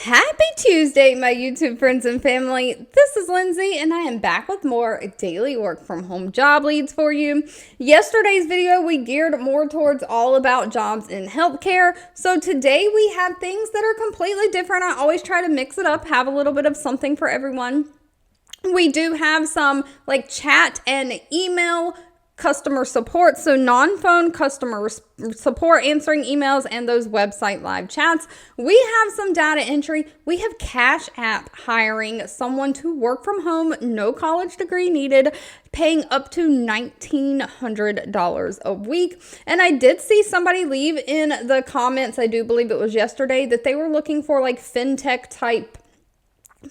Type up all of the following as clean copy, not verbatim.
Happy Tuesday, my YouTube friends and family. This is Lindsay, and I am back with more daily work from home job leads for you. Yesterday's video, we geared more towards all about jobs in healthcare. So today we have things that are completely different. I always try to mix it up, have a little bit of something for everyone. We do have some like chat and email customer support, so non-phone customer support, answering emails and those website live chats. We have some data entry. We have Cash App hiring someone to work from home, no college degree needed, paying up to $1,900 a week. And I did see somebody leave in the comments, I do believe it was yesterday, that they were looking for like fintech type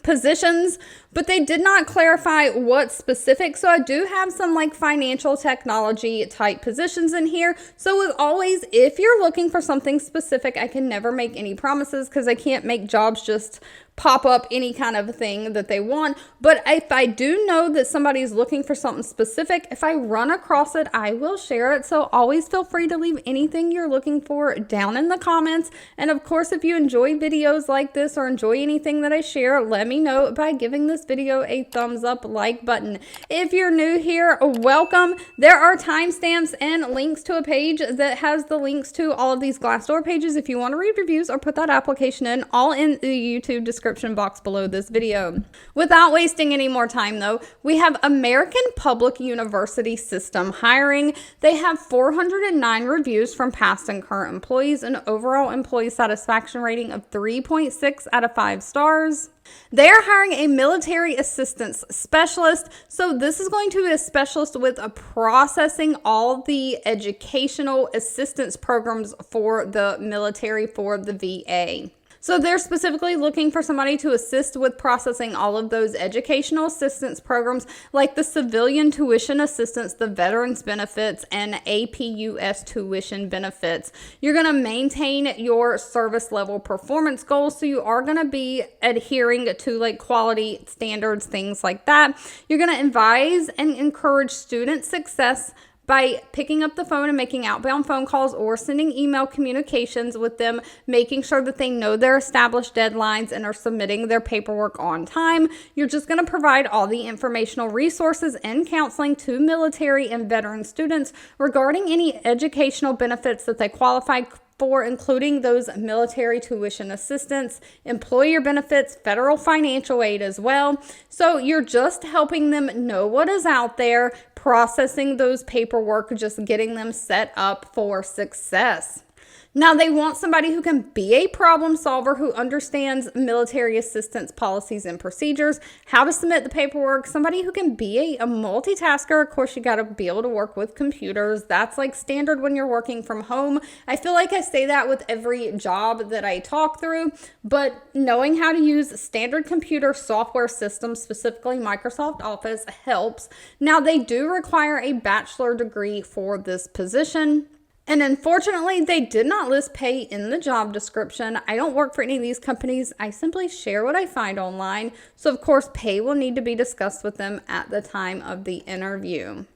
positions, but they did not clarify what specific. So I do have some like financial technology type positions in here. So as always, if you're looking for something specific, I can never make any promises because I can't make jobs just pop up any kind of thing that they want. But if I do know that somebody's looking for something specific, if I run across it, I will share it. So always feel free to leave anything you're looking for down in the comments. And of course, if you enjoy videos like this or enjoy anything that I share, let me know by giving this video a thumbs up like button. If you're new here, welcome. There are timestamps and links to a page that has the links to all of these Glassdoor pages if you want to read reviews or put that application in, all in the YouTube description box below this video. Without wasting any more time though, we have American Public University System hiring. They have 409 reviews from past and current employees, an overall employee satisfaction rating of 3.6 out of 5 stars. They are hiring a military assistance specialist. So this is going to be a specialist with processing all the educational assistance programs for the military, for the VA. So they're specifically looking for somebody to assist with processing all of those educational assistance programs like the civilian tuition assistance, the veterans benefits, and APUS tuition benefits. You're going to maintain your service level performance goals. So you are going to be adhering to like quality standards, things like that. You're going to advise and encourage student success by picking up the phone and making outbound phone calls or sending email communications with them, making sure that they know their established deadlines and are submitting their paperwork on time. You're just going to provide all the informational resources and counseling to military and veteran students regarding any educational benefits that they qualify for, including those military tuition assistance, employer benefits, federal financial aid as well. So you're just helping them know what is out there, processing those paperwork, just getting them set up for success. Now, they want somebody who can be a problem solver, who understands military assistance policies and procedures, how to submit the paperwork, somebody who can be a multitasker. Of course, you got to be able to work with computers. That's like standard when you're working from home. I feel like I say that with every job that I talk through, but knowing how to use standard computer software systems, specifically Microsoft Office, helps. Now, they do require a bachelor degree for this position. And unfortunately, they did not list pay in the job description. I don't work for any of these companies. I simply share what I find online. So of course, pay will need to be discussed with them at the time of the interview.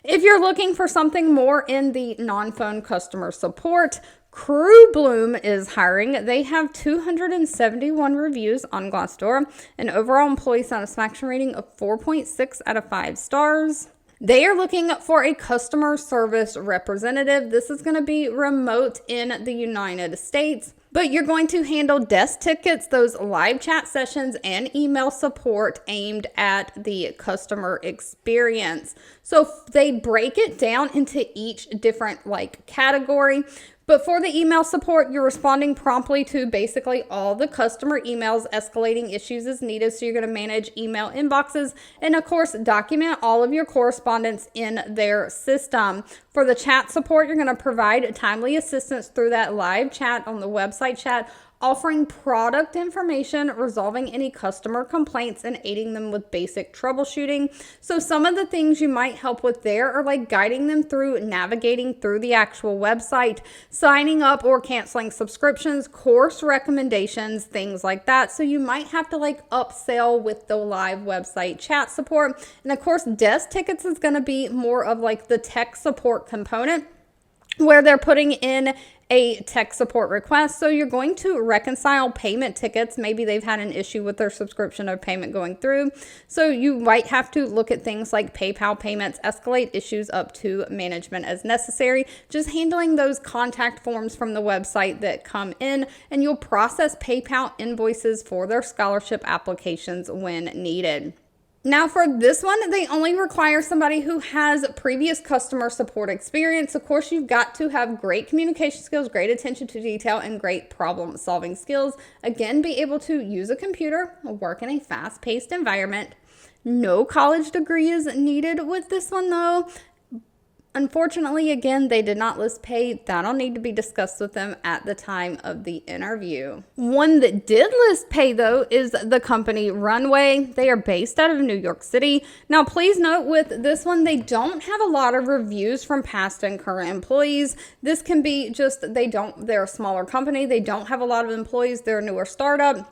If you're looking for something more in the non-phone customer support, Crew Bloom is hiring. They have 271 reviews on Glassdoor, an overall employee satisfaction rating of 4.6 out of 5 stars. They are looking for a customer service representative. This is going to be remote in the United States, but you're going to handle desk tickets, those live chat sessions, and email support aimed at the customer experience. So they break it down into each different like category. But for the email support, you're responding promptly to basically all the customer emails, escalating issues as needed. So you're going to manage email inboxes and, of course, document all of your correspondence in their system. For the chat support, you're going to provide timely assistance through that live chat on the website chat, offering product information, resolving any customer complaints, and aiding them with basic troubleshooting. So some of the things you might help with there are like guiding them through navigating through the actual website, signing up or canceling subscriptions, course recommendations, things like that. So you might have to like upsell with the live website chat support. And of course, desk tickets is going to be more of like the tech support component. where they're putting in a tech support request. So you're going to reconcile payment tickets. Maybe they've had an issue with their subscription or payment going through. So you might have to look at things like PayPal payments, escalate issues up to management as necessary, just handling those contact forms from the website that come in, and you'll process PayPal invoices for their scholarship applications when needed. Now for this one, they only require somebody who has previous customer support experience. Of course, you've got to have great communication skills, great attention to detail, and great problem solving skills. Again, be able to use a computer, work in a fast-paced environment. No college degree is needed with this one though. Unfortunately, again, they did not list pay. That'll need to be discussed with them at the time of the interview. One that did list pay, though, is the company Runway. They are based out of New York City. Now, please note with this one, they don't have a lot of reviews from past and current employees. This can be just, they're a smaller company. They don't have a lot of employees. They're a newer startup.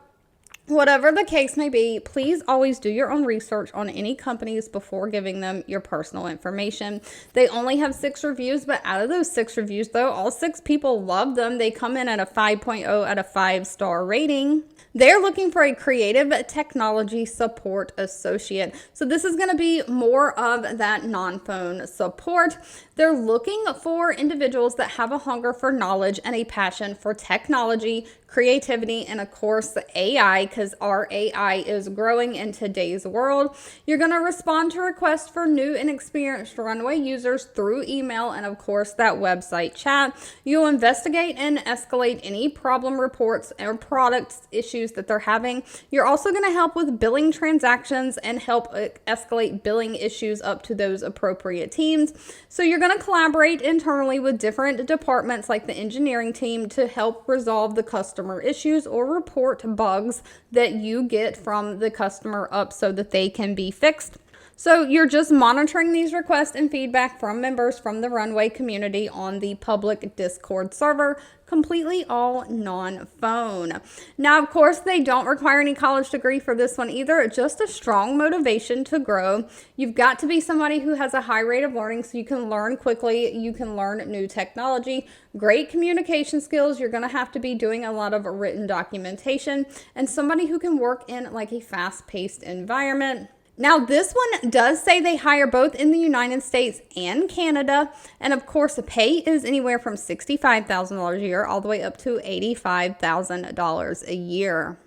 Whatever the case may be, please always do your own research on any companies before giving them your personal information. They only have 6 reviews, but out of those 6 reviews, though, all 6 people love them. They come in at a 5.0 out of 5-star rating. They're looking for a creative technology support associate. So this is going to be more of that non-phone support. They're looking for individuals that have a hunger for knowledge and a passion for technology, creativity, and of course AI, because our AI is growing in today's world. You're going to respond to requests for new and experienced Runway users through email and of course that website chat. You'll investigate and escalate any problem reports or product issues that they're having. You're also going to help with billing transactions and help escalate billing issues up to those appropriate teams. So you're going to collaborate internally with different departments like the engineering team to help resolve the customer issues or report bugs that you get from the customer up so that they can be fixed. So you're just monitoring these requests and feedback from members from the Runway community on the public Discord server, completely all non-phone. Now, of course, they don't require any college degree for this one either, just a strong motivation to grow. You've got to be somebody who has a high rate of learning so you can learn quickly, you can learn new technology, great communication skills. You're going to have to be doing a lot of written documentation, and somebody who can work in like a fast-paced environment. Now, this one does say they hire both in the United States and Canada. And of course, the pay is anywhere from $65,000 a year all the way up to $85,000 a year.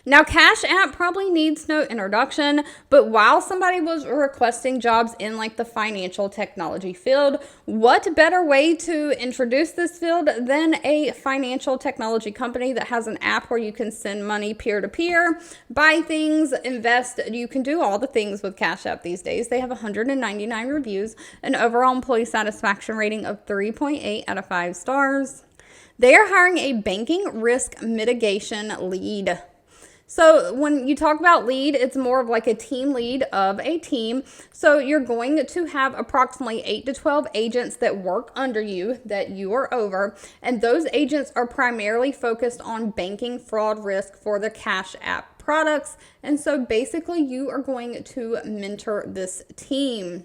Now, Cash App probably needs no introduction, but while somebody was requesting jobs in like the financial technology field, what better way to introduce this field than a financial technology company that has an app where you can send money peer-to-peer, buy things, invest. You can do all the things with Cash App these days. They have 199 reviews, an overall employee satisfaction rating of 3.8 out of 5 stars. They are hiring a banking risk mitigation lead. So when you talk about lead, it's more of like a team lead of a team. So you're going to have approximately 8 to 12 agents that work under you, that you are over. And those agents are primarily focused on banking fraud risk for the Cash App products. And so basically you are going to mentor this team.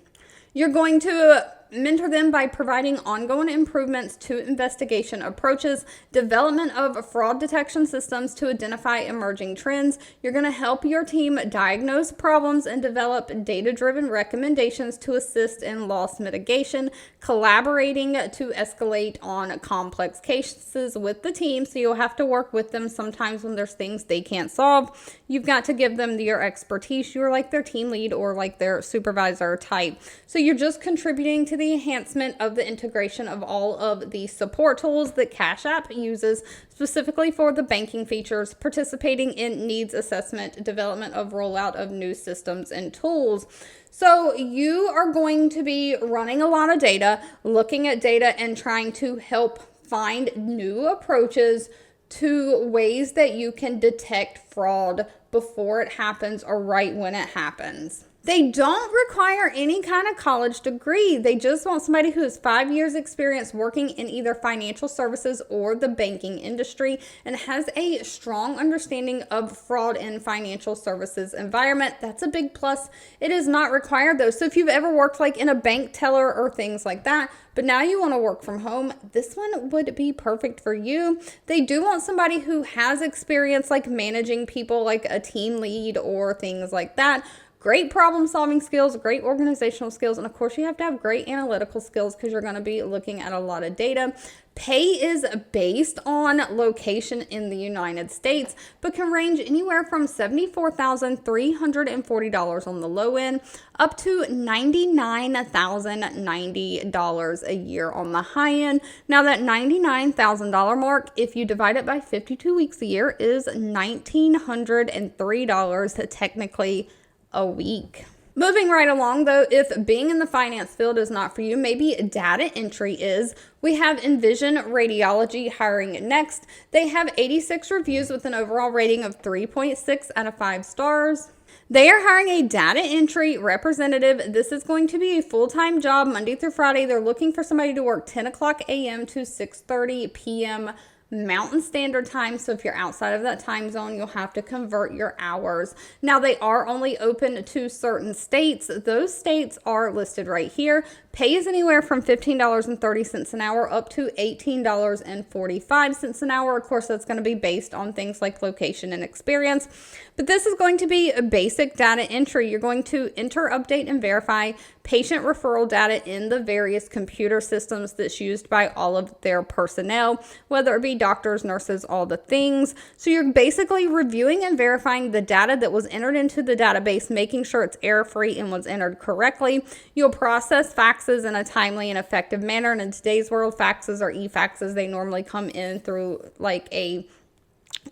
You're going to mentor them by providing ongoing improvements to investigation approaches, development of fraud detection systems to identify emerging trends. You're going to help your team diagnose problems and develop data-driven recommendations to assist in loss mitigation, collaborating to escalate on complex cases with the team. So you'll have to work with them sometimes when there's things they can't solve. You've got to give them your expertise. You're like their team lead or like their supervisor type. So you're just contributing to the enhancement of the integration of all of the support tools that Cash App uses specifically for the banking features, participating in needs assessment, development of rollout of new systems and tools. So you are going to be running a lot of data, looking at data and trying to help find new approaches to ways that you can detect fraud before it happens or right when it happens. They don't require any kind of college degree. They just want somebody who has 5 years experience working in either financial services or the banking industry and has a strong understanding of fraud in financial services environment. That's a big plus. It is not required though. So if you've ever worked like in a bank teller or things like that, but now you want to work from home, this one would be perfect for you. They do want somebody who has experience like managing people, like a team lead or things like that. Great problem solving skills, great organizational skills, and of course you have to have great analytical skills because you're going to be looking at a lot of data. Pay is based on location in the United States, but can range anywhere from $74,340 on the low end up to $99,090 a year on the high end. Now that $99,000 mark, if you divide it by 52 weeks a year, is $1,903 technically a week. Moving right along though, if being in the finance field is not for you, maybe data entry is. We have Envision Radiology hiring next. They have 86 reviews with an overall rating of 3.6 out of 5 stars. They are hiring a data entry representative. This is going to be a full-time job Monday through Friday. They're looking for somebody to work 10 o'clock a.m. to 6:30 p.m. Mountain Standard Time. So if you're outside of that time zone, you'll have to convert your hours. Now they are only open to certain states. Those states are listed right here. Pay is anywhere from $15.30 an hour up to $18.45 an hour. Of course, that's going to be based on things like location and experience. But this is going to be a basic data entry. You're going to enter, update, and verify patient referral data in the various computer systems that's used by all of their personnel, whether it be doctors, nurses, all the things. So you're basically reviewing and verifying the data that was entered into the database, making sure it's error-free and was entered correctly. You'll process faxes in a timely and effective manner. And in today's world, faxes or e-faxes, they normally come in through like a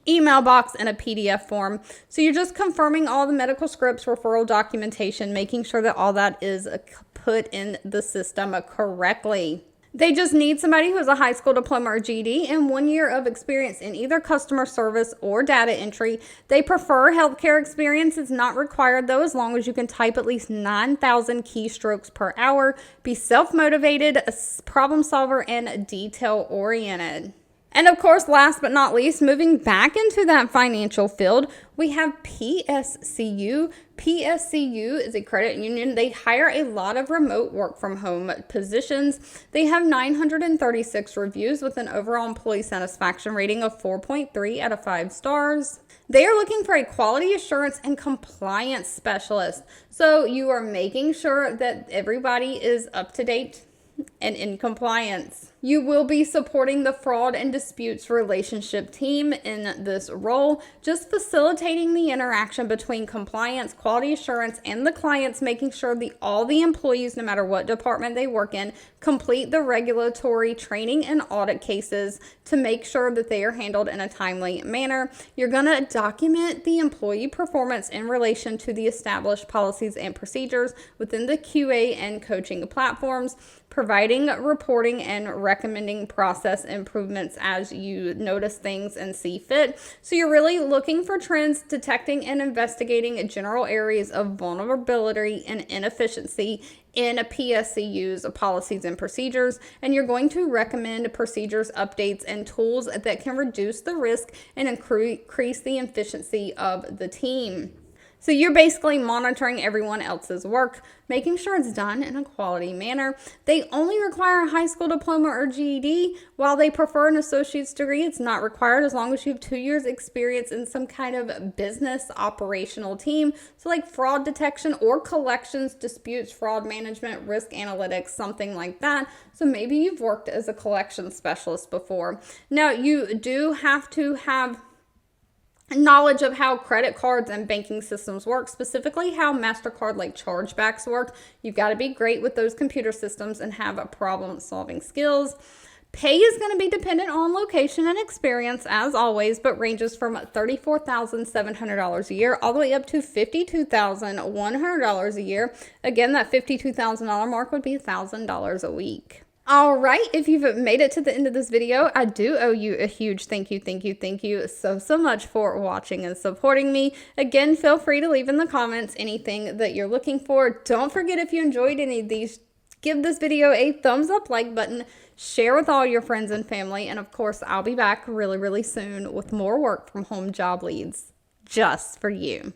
email box in a PDF form. So you're just confirming all the medical scripts, referral documentation, making sure that all that is put in the system correctly. They just need somebody who has a high school diploma or GED and 1 year of experience in either customer service or data entry. They prefer healthcare experience. It's not required though, as long as you can type at least 9,000 keystrokes per hour, be self-motivated, a problem solver, and detail-oriented. And of course, last but not least, moving back into that financial field, we have PSCU. PSCU is a credit union. They hire a lot of remote work from home positions. They have 936 reviews with an overall employee satisfaction rating of 4.3 out of 5 stars. They are looking for a quality assurance and compliance specialist. So you are making sure that everybody is up to date and in compliance. You will be supporting the fraud and disputes relationship team in this role, just facilitating the interaction between compliance, quality assurance, and the clients, making sure all the employees, no matter what department they work in, complete the regulatory training and audit cases to make sure that they are handled in a timely manner. You're going to document the employee performance in relation to the established policies and procedures within the QA and coaching platforms, providing reporting and recommending process improvements as you notice things and see fit. So you're really looking for trends, detecting and investigating general areas of vulnerability and inefficiency in PSCU's policies and procedures, and you're going to recommend procedures, updates, and tools that can reduce the risk and increase the efficiency of the team. So you're basically monitoring everyone else's work, making sure it's done in a quality manner. They only require a high school diploma or GED. While they prefer an associate's degree, it's not required as long as you have 2 years experience in some kind of business operational team. So like fraud detection or collections, disputes, fraud management, risk analytics, something like that. So maybe you've worked as a collections specialist before. Now you do have to have knowledge of how credit cards and banking systems work, specifically how MasterCard like chargebacks work. You've got to be great with those computer systems and have problem solving skills. Pay is going to be dependent on location and experience as always, but ranges from $34,700 a year all the way up to $52,100 a year. Again, that $52,000 mark would be $1,000 a week. All right, if you've made it to the end of this video, I do owe you a huge thank you, thank you, thank you so much for watching and supporting me. Again, feel free to leave in the comments anything that you're looking for. Don't forget, if you enjoyed any of these, give this video a thumbs up like button, share with all your friends and family, and of course, I'll be back really soon with more work from home job leads just for you.